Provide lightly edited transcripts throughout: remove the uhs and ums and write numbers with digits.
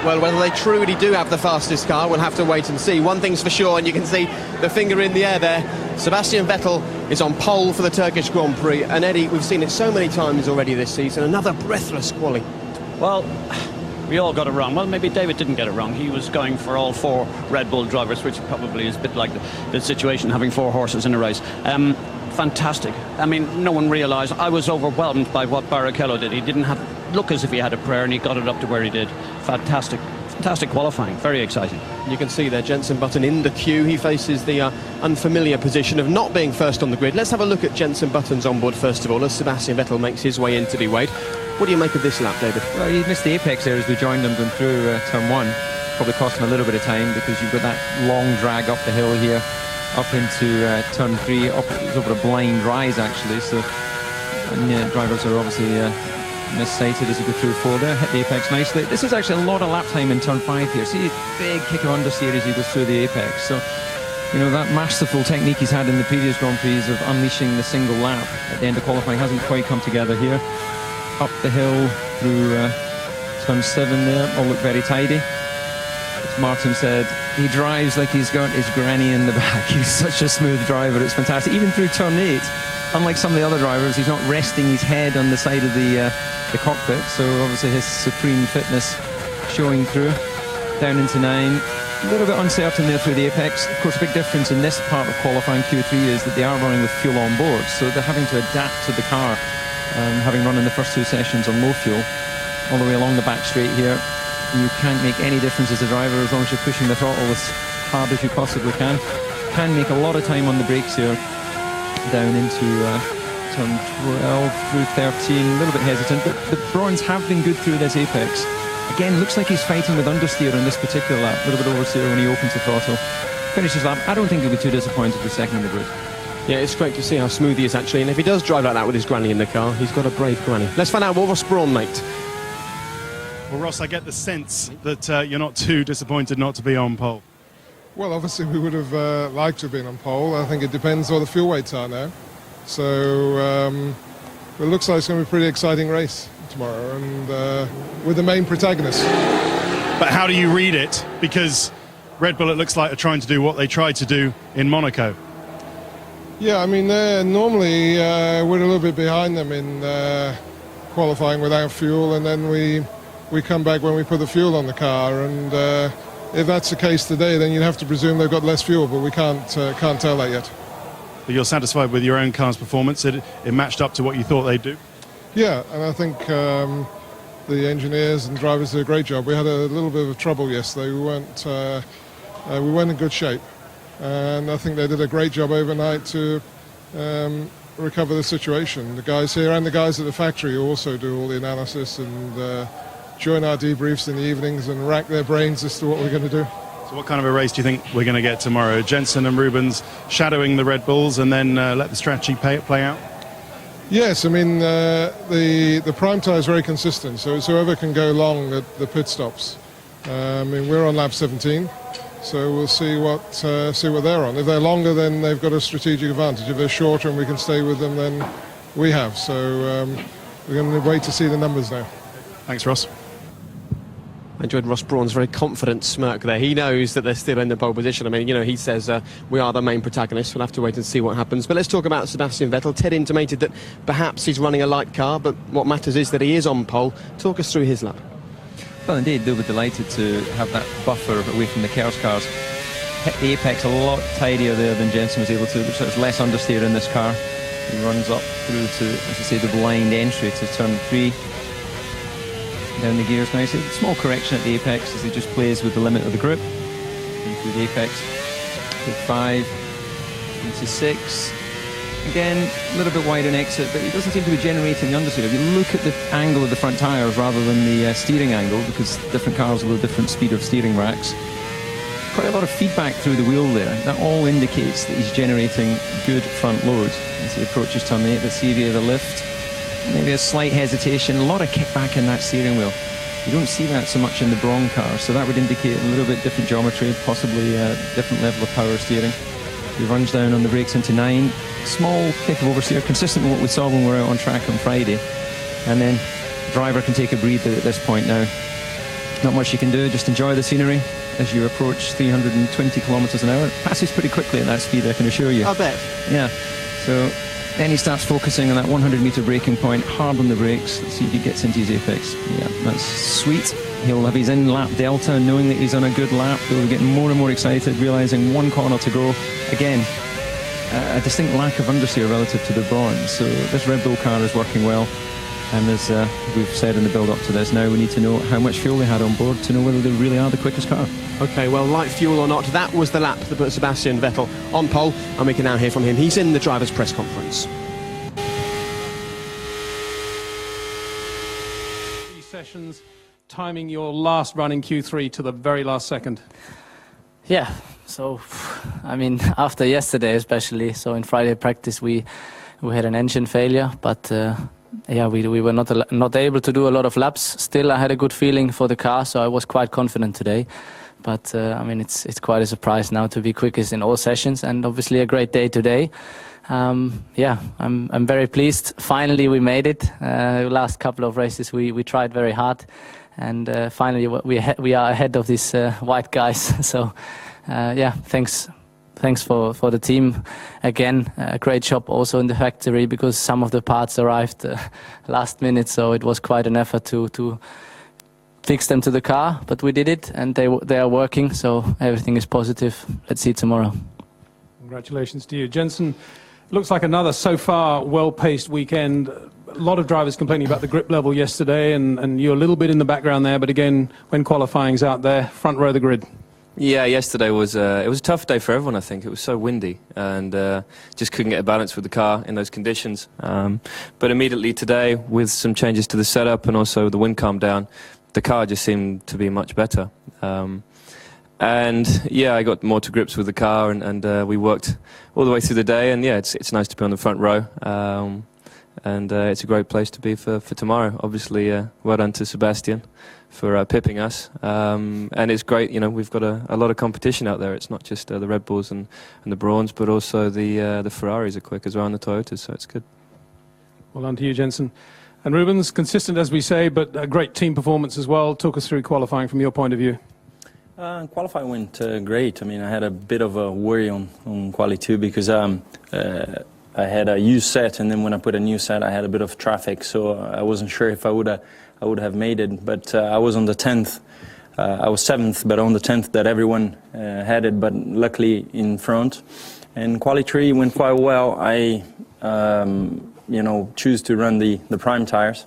Well, whether they truly do have the fastest car, we'll have to wait and see. One thing's for sure, and you can see the finger in the air there. Sebastian Vettel is on pole for the Turkish Grand Prix. And Eddie, we've seen it so many times already this season. Another breathless quali. Well, we all got it wrong. Well, maybe David didn't get it wrong. He was going for all 4 Red Bull drivers, which probably is a bit like the situation, having 4 horses in a race. Fantastic. I mean, no one realised. I was overwhelmed by what Barrichello did. He didn't look as if he had a prayer, and he got it up to where he did. Fantastic. Fantastic qualifying. Very exciting. You can see there Jenson Button in the queue. He faces the unfamiliar position of not being first on the grid. Let's have a look at Jenson Button's onboard first of all, as Sebastian Vettel makes his way in to be weighed. What do you make of this lap, David? Well, he missed the apex there as we joined him going through turn 1. Probably cost him a little bit of time because you've got that long drag up the hill here, up into turn 3, up over a blind rise actually. So, and drivers are obviously missighted as you go through 4 there. Hit the apex nicely. This is actually a lot of lap time in turn 5 here. See a big kick of understeer as he goes through the apex. So, you know, that masterful technique he's had in the previous Grand Prix of unleashing the single lap at the end of qualifying hasn't quite come together here. Up the hill through turn 7 there, all look very tidy. As Martin said, he drives like he's got his granny in the back. He's such a smooth driver, it's fantastic. Even through turn 8, unlike some of the other drivers, he's not resting his head on the side of the cockpit, so obviously his supreme fitness showing through. Down into 9, a little bit uncertain there through the apex. Of course, a big difference in this part of qualifying Q3 is that they are running with fuel on board, so they're having to adapt to the car. Having run in the first 2 sessions on low fuel, all the way along the back straight here, you can't make any difference as a driver as long as you're pushing the throttle as hard as you possibly can. Can make a lot of time on the brakes here, down into turn 12 through 13, a little bit hesitant, but the Brawns have been good through this apex. Again, looks like he's fighting with understeer in this particular lap, a little bit oversteer when he opens the throttle. Finishes lap, I don't think he'll be too disappointed with second in the grid. Yeah, it's great to see how smooth he is actually, and if he does drive like that with his granny in the car, he's got a brave granny. Let's find out what Ross Brawn made. Well, Ross, I get the sense that you're not too disappointed not to be on pole. Well, obviously we would have liked to have been on pole. I think it depends what the fuel weights are now. So it looks like it's going to be a pretty exciting race tomorrow, and with the main protagonist. But how do you read it? Because Red Bull, it looks like, are trying to do what they tried to do in Monaco. Yeah, I mean, normally we're a little bit behind them in qualifying without fuel, and then we come back when we put the fuel on the car. And if that's the case today, then you'd have to presume they've got less fuel, but we can't tell that yet. But you're satisfied with your own car's performance? It matched up to what you thought they'd do? Yeah, and I think the engineers and drivers did a great job. We had a little bit of trouble yesterday. We weren't in good shape. And I think they did a great job overnight to recover the situation. The guys here and the guys at the factory also do all the analysis and join our debriefs in the evenings and rack their brains as to what we're going to do. So what kind of a race do you think we're going to get tomorrow? Jenson and Rubens shadowing the Red Bulls and then let the strategy play out? Yes, I mean, the prime tyre is very consistent, so it's whoever can go long at the pit stops. I mean, we're on lap 17. So we'll see what they're on. If they're longer, then they've got a strategic advantage. If they're shorter and we can stay with them, then we have. So we're going to wait to see the numbers now. Thanks, Ross. I enjoyed Ross Brawn's very confident smirk there. He knows that they're still in the pole position. I mean, you know, he says we are the main protagonists. We'll have to wait and see what happens. But let's talk about Sebastian Vettel. Ted intimated that perhaps he's running a light car, but what matters is that he is on pole. Talk us through his lap. Well, indeed, they'll be delighted to have that buffer away from the chaos cars. Hit the apex a lot tidier there than Jenson was able to, so there's less understeer in this car. He runs up through to, as I say, the blind entry to turn 3. Down the gears nicely. Small correction at the apex as he just plays with the limit of the grip. Into the apex. To 5. Into 6. Again, a little bit wide in exit, but he doesn't seem to be generating the understeer. If you look at the angle of the front tyres rather than the steering angle, because different cars will have different speed of steering racks, quite a lot of feedback through the wheel there. That all indicates that he's generating good front load. As he approaches turn 8, the CV of the lift, maybe a slight hesitation, a lot of kickback in that steering wheel. You don't see that so much in the Brawn car, so that would indicate a little bit different geometry, possibly a different level of power steering. He runs down on the brakes into 9. Small kick of oversteer, consistent with what we saw when we were out on track on Friday. And then the driver can take a breather at this point now. not much you can do, just enjoy the scenery as you approach 320 kilometres an hour. It passes pretty quickly at that speed, I can assure you. I bet. Yeah, so then he starts focusing on that 100-metre braking point, hard on the brakes. Let's see if he gets into his apex. Yeah, that's sweet. He'll have his in-lap delta, knowing that he's on a good lap. He'll be getting more and more excited, realising one corner to go. Again, a distinct lack of understeer relative to the Brawn. So this Red Bull car is working well. And as we've said in the build-up to this, now we need to know how much fuel they had on board to know whether they really are the quickest car. OK, well, light fuel or not, that was the lap that put Sebastian Vettel on pole, and we can now hear from him. He's in the driver's press conference. Sessions, timing your last run in Q3 to the very last second. Yeah, so, I mean, after yesterday especially, so in Friday practice we had an engine failure, but yeah, we were not able to do a lot of laps. Still, I had a good feeling for the car, so I was quite confident today. But I mean, it's quite a surprise now to be quickest in all sessions, and obviously a great day today. Yeah, I'm very pleased. Finally, we made it. Last couple of races, we tried very hard, and finally we are ahead of these white guys. So, yeah, thanks for the team. Again, a great job also in the factory, because some of the parts arrived last minute, so it was quite an effort to fix them to the car, but we did it, and they are working, so everything is positive. Let's see tomorrow. Congratulations to you, Jensen. Looks like another so far well-paced weekend. A lot of drivers complaining about the grip level yesterday, and you're a little bit in the background there, but again, when qualifying's out there, front row of the grid. Yeah, yesterday was it was a tough day for everyone. I think it was so windy, and just couldn't get a balance with the car in those conditions. But immediately today, with some changes to the setup and also the wind calmed down, the car just seemed to be much better. And yeah, I got more to grips with the car, and we worked all the way through the day. And yeah, it's nice to be on the front row, and it's a great place to be for tomorrow. Obviously, well done to Sebastian for pipping us, and it's great. You know, we've got a lot of competition out there. It's not just the Red Bulls and the Brawns, but also the Ferraris are quick as well, and the Toyotas. So it's good. Well done to you, Jensen. And Rubens, consistent as we say, but a great team performance as well. Talk us through qualifying from your point of view. Qualifying went great. I mean, I had a bit of a worry on quali 2 because I had a used set, and then when I put a new set, I had a bit of traffic, so I wasn't sure if I would have made it. But I was on the 10th. I was 7th, but on the 10th that everyone had it, but luckily in front. And quali 3 went quite well. I choose to run the prime tires,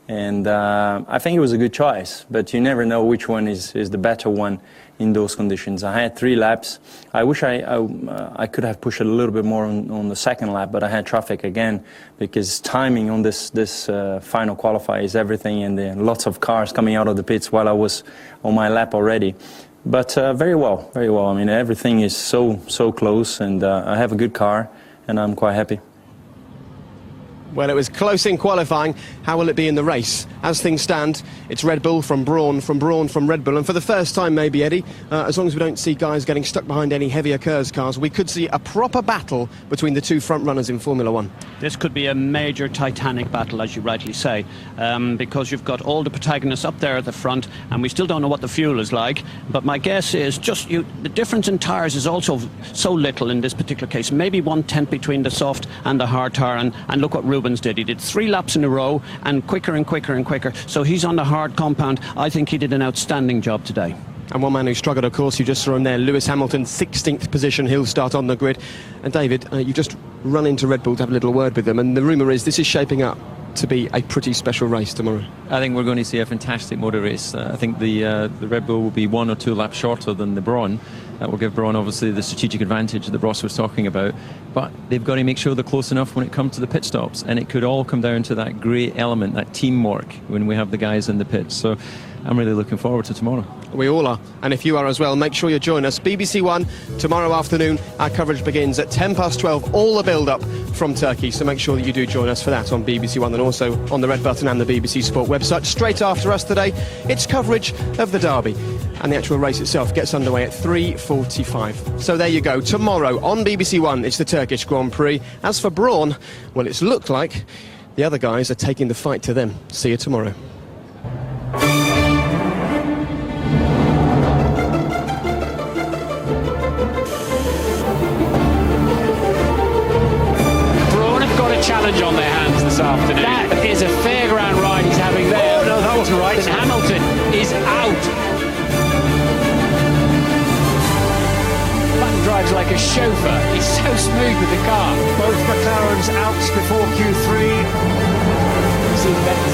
and I think it was a good choice, but you never know which one is the better one in those conditions. I had 3 laps. I wish I could have pushed it a little bit more on the second lap, but I had traffic again, because timing on this final qualifier is everything, and there are lots of cars coming out of the pits while I was on my lap already. But very well, very well. I mean, everything is so close, and I have a good car, and I'm quite happy. Well, it was close in qualifying. How will it be in the race? As things stand, it's Red Bull from Brawn, from Red Bull. And for the first time, maybe, Eddie, as long as we don't see guys getting stuck behind any heavier KERS cars, we could see a proper battle between the two front runners in Formula One. This could be a major titanic battle, as you rightly say, because you've got all the protagonists up there at the front, and we still don't know what the fuel is like. But my guess is the difference in tyres is also so little in this particular case. Maybe 1/10 between the soft and the hard tyre, and look what Rubens did. He did 3 laps in a row, and quicker and quicker and quicker. So he's on the hard compound. I think he did an outstanding job today. And one man who struggled, of course, you just saw him there, Lewis Hamilton, 16th position. He'll start on the grid. And David, you just run into Red Bull to have a little word with them, and the rumour is this is shaping up to be a pretty special race tomorrow. I think we're going to see a fantastic motor race. I think the Red Bull will be 1 or 2 laps shorter than the Brawn. That will give Brawn obviously the strategic advantage that Ross was talking about, but they've got to make sure they're close enough when it comes to the pit stops, and it could all come down to that great element, that teamwork, when we have the guys in the pits. So I'm really looking forward to tomorrow. We all are, and if you are as well, make sure you join us. BBC One tomorrow afternoon. Our coverage begins at 12:10, all the build-up from Turkey, so make sure that you do join us for that on BBC One, and also on the Red Button and the BBC Sport website. Straight after us today, it's coverage of the Derby, and the actual race itself gets underway at 3:45. So there you go. Tomorrow on BBC One, it's the Turkish Grand Prix. As for Brawn, well, it's looked like the other guys are taking the fight to them. See you tomorrow. challenge on their hands this afternoon. That is a fairground ride he's having there. Oh, no, that wasn't right. And Hamilton is out. Button drives like a chauffeur. He's so smooth with the car. Both McLarens out before Q3. See Vettel